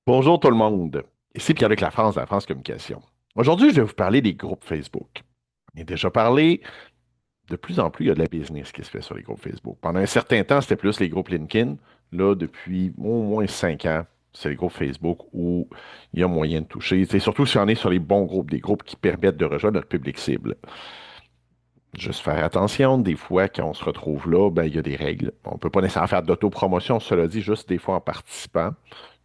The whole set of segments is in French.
Bonjour tout le monde. Ici Pierre-Luc Lafrance de la France Communication. Aujourd'hui, je vais vous parler des groupes Facebook. On a déjà parlé, de plus en plus, il y a de la business qui se fait sur les groupes Facebook. Pendant un certain temps, c'était plus les groupes LinkedIn. Là, depuis au moins 5 ans, c'est les groupes Facebook où il y a moyen de toucher. C'est surtout si on est sur les bons groupes, des groupes qui permettent de rejoindre notre public cible. Juste faire attention, des fois, quand on se retrouve là, ben, il y a des règles. On ne peut pas nécessairement faire d'autopromotion, cela dit, juste des fois en participant,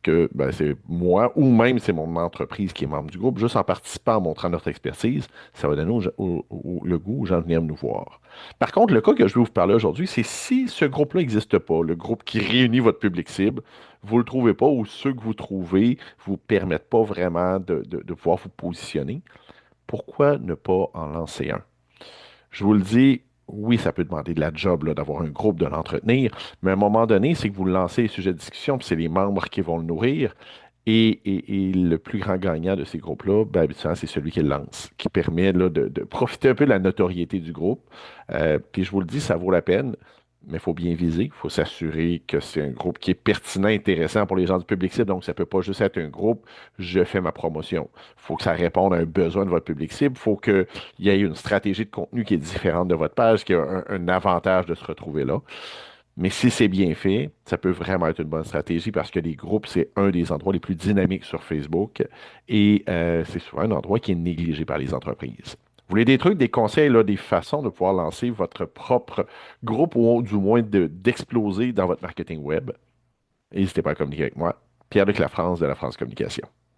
que ben, c'est moi ou même c'est mon entreprise qui est membre du groupe, juste en participant, en montrant notre expertise, ça va donner le goût aux gens de venir nous voir. Par contre, le cas que je vais vous parler aujourd'hui, c'est si ce groupe-là n'existe pas, le groupe qui réunit votre public cible, vous ne le trouvez pas ou ceux que vous trouvez ne vous permettent pas vraiment de pouvoir vous positionner, pourquoi ne pas en lancer un? Je vous le dis, oui, ça peut demander de la job là, d'avoir un groupe, de l'entretenir, mais à un moment donné, c'est que vous le lancez les sujets de discussion, puis c'est les membres qui vont le nourrir. Et le plus grand gagnant de ces groupes-là, ben, habituellement, c'est celui qui le lance, qui permet là, de profiter un peu de la notoriété du groupe. Puis je vous le dis, ça vaut la peine, mais il faut bien viser. Il faut s'assurer que c'est un groupe qui est pertinent, intéressant pour les gens du public cible. Donc, ça ne peut pas juste être un groupe, je fais ma promotion. Il faut que ça réponde à un besoin de votre public cible. Il faut qu'il y ait une stratégie de contenu qui est différente de votre page, qui a un avantage de se retrouver là. Mais si c'est bien fait, ça peut vraiment être une bonne stratégie parce que les groupes, c'est un des endroits les plus dynamiques sur Facebook et c'est souvent un endroit qui est négligé par les entreprises. Vous voulez des trucs, des conseils, là, des façons de pouvoir lancer votre propre groupe ou du moins d'exploser dans votre marketing web? N'hésitez pas à communiquer avec moi. Pierre-Luc Lafrance de la France Communication.